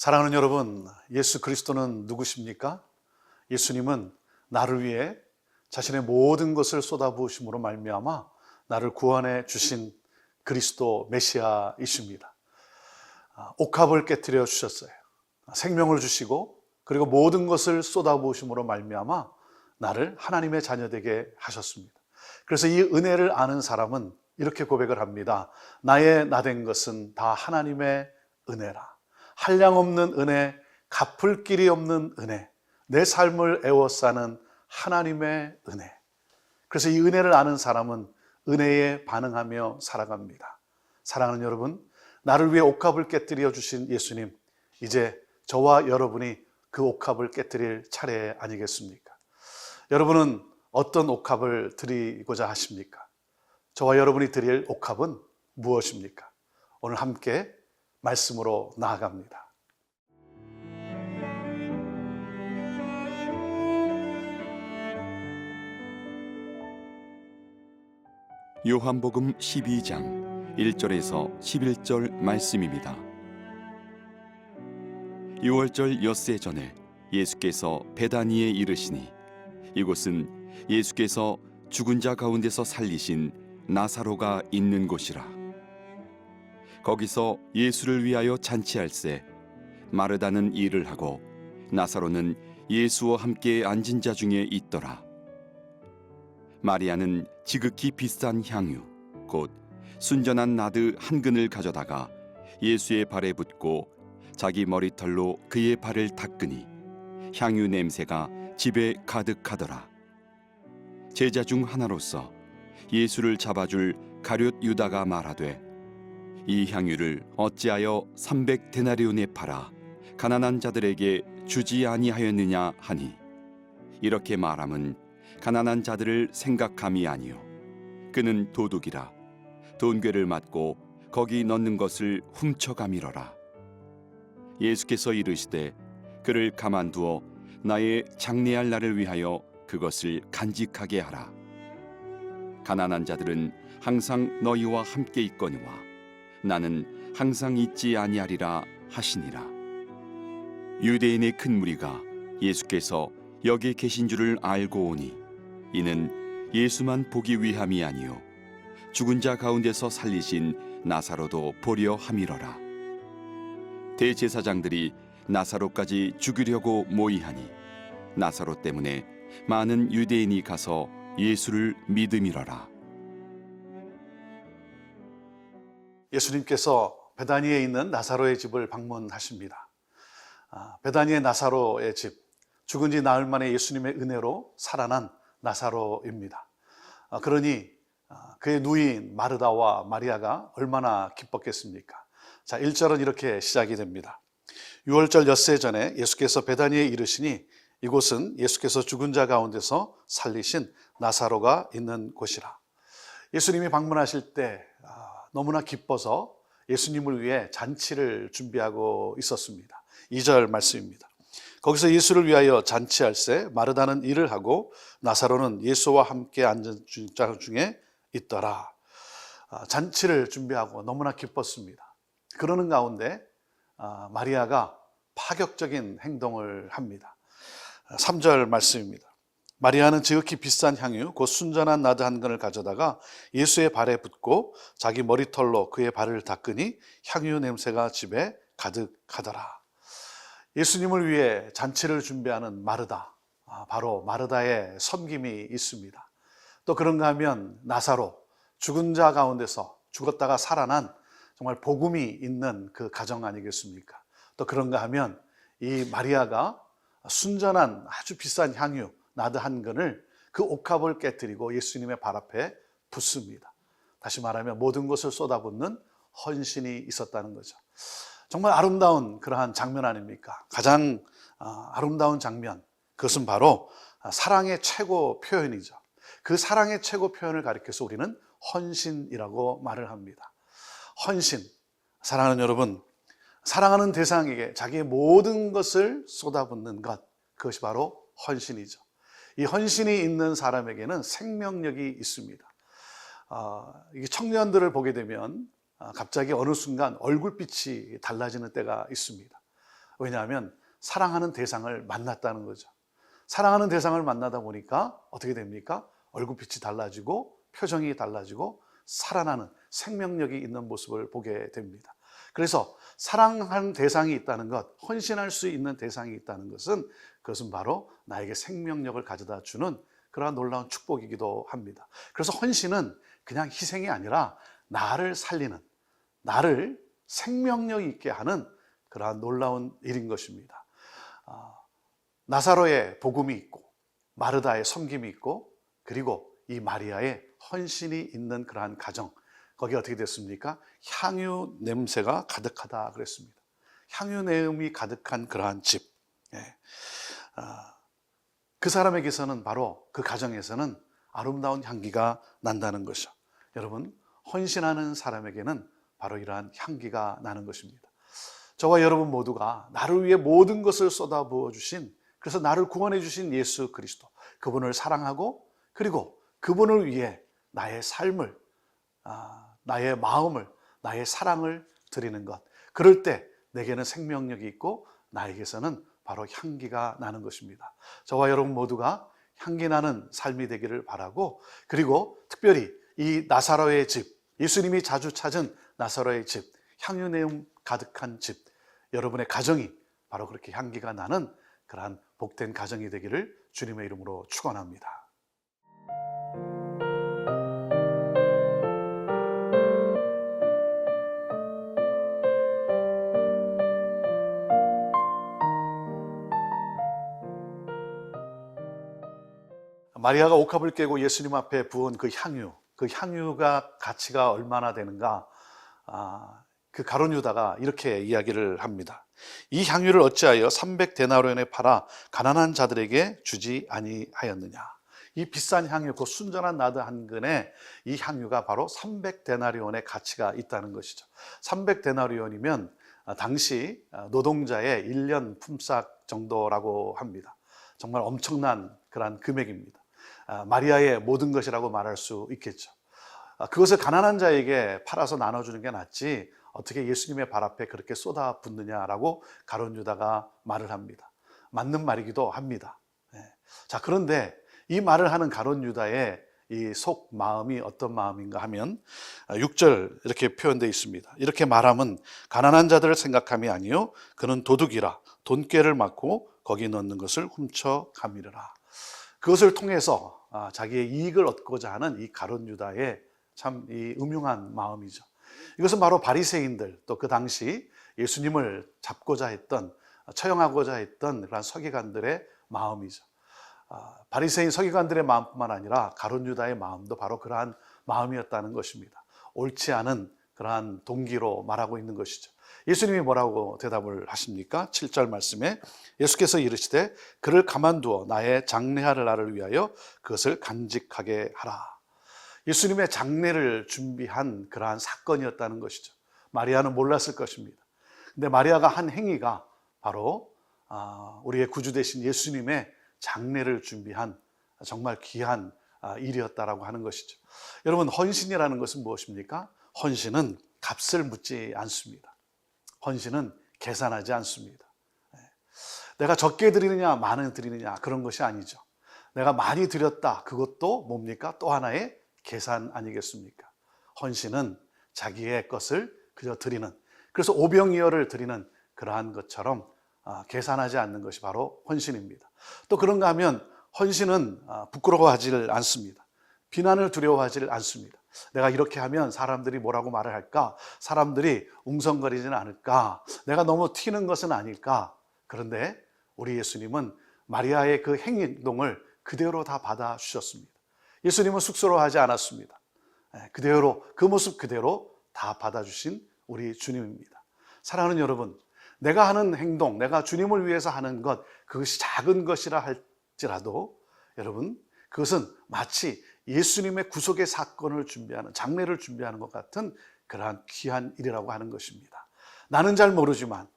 사랑하는 여러분, 예수 그리스도는 누구십니까? 예수님은 나를 위해 자신의 모든 것을 쏟아부으심으로 말미암아 나를 구원해 주신 그리스도 메시아이십니다. 옥합을 깨뜨려 주셨어요. 생명을 주시고 그리고 모든 것을 쏟아부으심으로 말미암아 나를 하나님의 자녀 되게 하셨습니다. 그래서 이 은혜를 아는 사람은 이렇게 고백을 합니다. 나의 나된 것은 다 하나님의 은혜라. 한량없는 은혜, 갚을 길이 없는 은혜, 내 삶을 애워싸는 하나님의 은혜. 그래서 이 은혜를 아는 사람은 은혜에 반응하며 살아갑니다. 사랑하는 여러분, 나를 위해 옥합을 깨뜨려 주신 예수님, 이제 저와 여러분이 그 옥합을 깨뜨릴 차례 아니겠습니까? 여러분은 어떤 옥합을 드리고자 하십니까? 저와 여러분이 드릴 옥합은 무엇입니까? 오늘 함께 말씀으로 나아갑니다. 요한복음 12장 1절에서 11절 말씀입니다. 6월절 엿새 전에 예수께서 베다니에 이르시니 이곳은 예수께서 죽은 자 가운데서 살리신 나사로가 있는 곳이라. 거기서 예수를 위하여 잔치할세 마르다는 일을 하고 나사로는 예수와 함께 앉은 자 중에 있더라. 마리아는 지극히 비싼 향유 곧 순전한 나드 한 근을 가져다가 예수의 발에 붓고 자기 머리털로 그의 발을 닦으니 향유 냄새가 집에 가득하더라. 제자 중 하나로서 예수를 잡아줄 가룟 유다가 말하되 이 향유를 어찌하여 300데나리온에 팔아 가난한 자들에게 주지 아니하였느냐 하니 이렇게 말함은 가난한 자들을 생각함이 아니요 그는 도둑이라 돈괴를 맞고 거기 넣는 것을 훔쳐가미러라. 예수께서 이르시되 그를 가만두어 나의 장례할 날을 위하여 그것을 간직하게 하라. 가난한 자들은 항상 너희와 함께 있거니와 나는 항상 있지 아니하리라 하시니라. 유대인의 큰 무리가 예수께서 여기 계신 줄을 알고 오니 이는 예수만 보기 위함이 아니요 죽은 자 가운데서 살리신 나사로도 보려 함이러라. 대제사장들이 나사로까지 죽이려고 모이하니 나사로 때문에 많은 유대인이 가서 예수를 믿음이러라. 예수님께서 베다니에 있는 나사로의 집을 방문하십니다. 베다니의 나사로의 집, 죽은 지 나흘 만에 예수님의 은혜로 살아난 나사로입니다. 그러니 그의 누이인 마르다와 마리아가 얼마나 기뻤겠습니까? 자, 1절은 이렇게 시작이 됩니다. 6월절 엿새 전에 예수께서 베다니에 이르시니 이곳은 예수께서 죽은 자 가운데서 살리신 나사로가 있는 곳이라. 예수님이 방문하실 때 너무나 기뻐서 예수님을 위해 잔치를 준비하고 있었습니다. 2절 말씀입니다. 거기서 예수를 위하여 잔치할세 마르다는 일을 하고 나사로는 예수와 함께 앉은 자 중에 있더라. 잔치를 준비하고 너무나 기뻤습니다. 그러는 가운데 마리아가 파격적인 행동을 합니다. 3절 말씀입니다. 마리아는 지극히 비싼 향유 곧 순전한 나드 한 근을 가져다가 예수의 발에 붓고 자기 머리털로 그의 발을 닦으니 향유 냄새가 집에 가득하더라. 예수님을 위해 잔치를 준비하는 마르다, 바로 마르다의 섬김이 있습니다. 또 그런가 하면 나사로, 죽은 자 가운데서 죽었다가 살아난 정말 복음이 있는 그 가정 아니겠습니까? 또 그런가 하면 이 마리아가 순전한 아주 비싼 향유 나드 한 근을 그 옥합을 깨뜨리고 예수님의 발 앞에 붓습니다. 다시 말하면 모든 것을 쏟아붓는 헌신이 있었다는 거죠. 정말 아름다운 그러한 장면 아닙니까? 가장 아름다운 장면, 그것은 바로 사랑의 최고 표현이죠. 그 사랑의 최고 표현을 가리켜서 우리는 헌신이라고 말을 합니다. 헌신, 사랑하는 여러분, 사랑하는 대상에게 자기의 모든 것을 쏟아붓는 것, 그것이 바로 헌신이죠. 이 헌신이 있는 사람에게는 생명력이 있습니다. 이게 청년들을 보게 되면 갑자기 어느 순간 얼굴빛이 달라지는 때가 있습니다. 왜냐하면 사랑하는 대상을 만났다는 거죠. 사랑하는 대상을 만나다 보니까 어떻게 됩니까? 얼굴빛이 달라지고 표정이 달라지고 살아나는 생명력이 있는 모습을 보게 됩니다. 그래서 사랑하는 대상이 있다는 것, 헌신할 수 있는 대상이 있다는 것은 그것은 바로 나에게 생명력을 가져다 주는 그러한 놀라운 축복이기도 합니다. 그래서 헌신은 그냥 희생이 아니라 나를 살리는, 나를 생명력 있게 하는 그러한 놀라운 일인 것입니다. 나사로의 복음이 있고 마르다의 섬김이 있고 그리고 이 마리아의 헌신이 있는 그러한 가정, 거기 어떻게 됐습니까? 향유 냄새가 가득하다 그랬습니다. 향유 내음이 가득한 그러한 집. 그 사람에게서는 바로 그 가정에서는 아름다운 향기가 난다는 것이죠. 여러분, 헌신하는 사람에게는 바로 이러한 향기가 나는 것입니다. 저와 여러분 모두가 나를 위해 모든 것을 쏟아부어 주신, 그래서 나를 구원해 주신 예수 그리스도, 그분을 사랑하고 그리고 그분을 위해 나의 삶을, 나의 마음을, 나의 사랑을 드리는 것, 그럴 때 내게는 생명력이 있고 나에게서는 바로 향기가 나는 것입니다. 저와 여러분 모두가 향기 나는 삶이 되기를 바라고, 그리고 특별히 이 나사로의 집, 예수님이 자주 찾은 나사로의 집, 향유 내음 가득한 집, 여러분의 가정이 바로 그렇게 향기가 나는 그러한 복된 가정이 되기를 주님의 이름으로 축원합니다. 마리아가 옥합을 깨고 예수님 앞에 부은 그 향유가 가치가 얼마나 되는가, 그 가룟 유다가 이렇게 이야기를 합니다. 이 향유를 어찌하여 300데나리온에 팔아 가난한 자들에게 주지 아니하였느냐. 이 비싼 향유, 그 순전한 나드 한 근에 이 향유가 바로 300데나리온의 가치가 있다는 것이죠. 300데나리온이면 당시 노동자의 1년 품삯 정도라고 합니다. 정말 엄청난 그런 금액입니다. 마리아의 모든 것이라고 말할 수 있겠죠. 그것을 가난한 자에게 팔아서 나눠주는 게 낫지 어떻게 예수님의 발 앞에 그렇게 쏟아붓느냐라고 가룟 유다가 말을 합니다. 맞는 말이기도 합니다. 자, 그런데 이 말을 하는 가룟 유다의 이 속 마음이 어떤 마음인가 하면 6절 이렇게 표현되어 있습니다. 이렇게 말하면 가난한 자들을 생각함이 아니요 그는 도둑이라 돈꾀를 맞고 거기 넣는 것을 훔쳐가미르라. 그것을 통해서 자기의 이익을 얻고자 하는 이 가룟 유다의 참 이 음흉한 마음이죠. 이것은 바로 바리새인들, 또 그 당시 예수님을 잡고자 했던, 처형하고자 했던 그런 서기관들의 마음이죠. 바리새인 서기관들의 마음뿐만 아니라 가룟 유다의 마음도 바로 그러한 마음이었다는 것입니다. 옳지 않은 그러한 동기로 말하고 있는 것이죠. 예수님이 뭐라고 대답을 하십니까? 7절 말씀에 예수께서 이르시되 그를 가만두어 나의 장례할 날을 위하여 그것을 간직하게 하라. 예수님의 장례를 준비한 그러한 사건이었다는 것이죠. 마리아는 몰랐을 것입니다. 근데 마리아가 한 행위가 바로 우리의 구주 되신 예수님의 장례를 준비한 정말 귀한 일이었다라고 하는 것이죠. 여러분, 헌신이라는 것은 무엇입니까? 헌신은 값을 묻지 않습니다. 헌신은 계산하지 않습니다. 내가 적게 드리느냐 많이 드리느냐 그런 것이 아니죠. 내가 많이 드렸다, 그것도 뭡니까? 또 하나의 계산 아니겠습니까? 헌신은 자기의 것을 그저 드리는, 그래서 오병이어를 드리는 그러한 것처럼 계산하지 않는 것이 바로 헌신입니다. 또 그런가 하면 헌신은 부끄러워하지 않습니다. 비난을 두려워하지 않습니다. 내가 이렇게 하면 사람들이 뭐라고 말을 할까? 사람들이 웅성거리지는 않을까? 내가 너무 튀는 것은 아닐까? 그런데 우리 예수님은 마리아의 그 행동을 그대로 다 받아주셨습니다. 예수님은 쑥스러워하지 않았습니다. 그대로, 그 모습 그대로 다 받아주신 우리 주님입니다. 사랑하는 여러분, 내가 하는 행동, 내가 주님을 위해서 하는 것, 그것이 작은 것이라 할지라도 여러분, 그것은 마치 예수님의 구속의 사건을 준비하는, 장례를 준비하는 것 같은 그러한 귀한 일이라고 하는 것입니다. 나는 잘 모르지만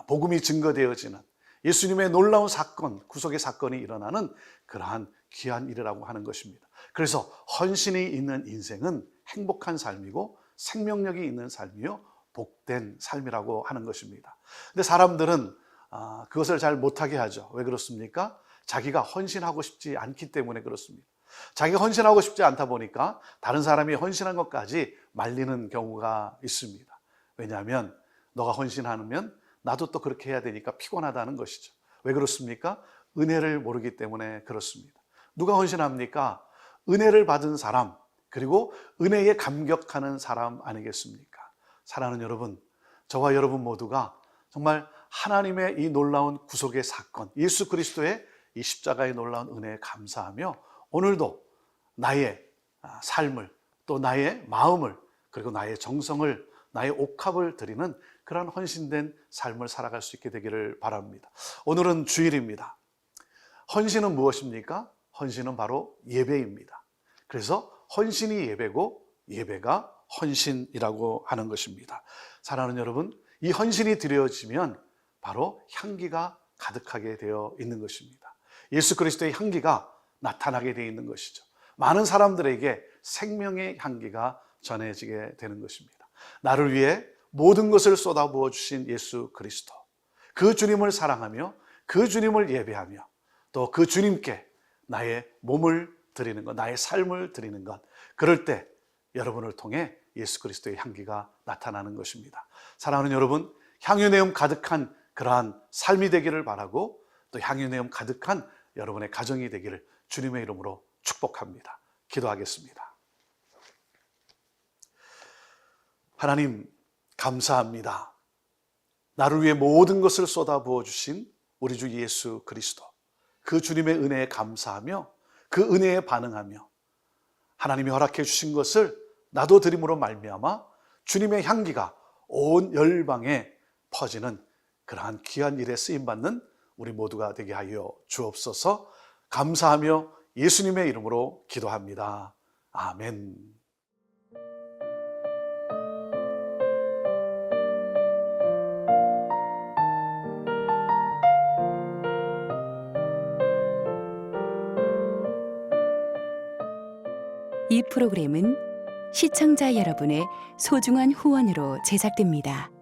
복음이 증거되어지는 예수님의 놀라운 사건, 구속의 사건이 일어나는 그러한 귀한 일이라고 하는 것입니다. 그래서 헌신이 있는 인생은 행복한 삶이고 생명력이 있는 삶이요 복된 삶이라고 하는 것입니다. 근데 사람들은 그것을 잘 못하게 하죠. 왜 그렇습니까? 자기가 헌신하고 싶지 않기 때문에 그렇습니다. 자기가 헌신하고 싶지 않다 보니까 다른 사람이 헌신한 것까지 말리는 경우가 있습니다. 왜냐하면 너가 헌신하면 나도 또 그렇게 해야 되니까 피곤하다는 것이죠. 왜 그렇습니까? 은혜를 모르기 때문에 그렇습니다. 누가 헌신합니까? 은혜를 받은 사람, 그리고 은혜에 감격하는 사람 아니겠습니까? 사랑하는 여러분, 저와 여러분 모두가 정말 하나님의 이 놀라운 구속의 사건, 예수 그리스도의 이 십자가의 놀라운 은혜에 감사하며 오늘도 나의 삶을, 또 나의 마음을, 그리고 나의 정성을, 나의 옥합을 드리는 그러한 헌신된 삶을 살아갈 수 있게 되기를 바랍니다. 오늘은 주일입니다. 헌신은 무엇입니까? 헌신은 바로 예배입니다. 그래서 헌신이 예배고 예배가 헌신이라고 하는 것입니다. 사랑하는 여러분, 이 헌신이 드려지면 바로 향기가 가득하게 되어 있는 것입니다. 예수 그리스도의 향기가 나타나게 되어 있는 것이죠. 많은 사람들에게 생명의 향기가 전해지게 되는 것입니다. 나를 위해 모든 것을 쏟아부어 주신 예수 그리스도, 그 주님을 사랑하며 그 주님을 예배하며 또 그 주님께 나의 몸을 드리는 것, 나의 삶을 드리는 것, 그럴 때 여러분을 통해 예수 그리스도의 향기가 나타나는 것입니다. 사랑하는 여러분, 향유내음 가득한 그러한 삶이 되기를 바라고 또 향유내음 가득한 여러분의 가정이 되기를 주님의 이름으로 축복합니다. 기도하겠습니다. 하나님, 감사합니다. 나를 위해 모든 것을 쏟아부어 주신 우리 주 예수 그리스도, 그 주님의 은혜에 감사하며 그 은혜에 반응하며 하나님이 허락해 주신 것을 나도 드림으로 말미암아 주님의 향기가 온 열방에 퍼지는 그러한 귀한 일에 쓰임받는 우리 모두가 되게 하여 주옵소서. 감사하며 예수님의 이름으로 기도합니다. 아멘. 이 프로그램은 시청자 여러분의 소중한 후원으로 제작됩니다.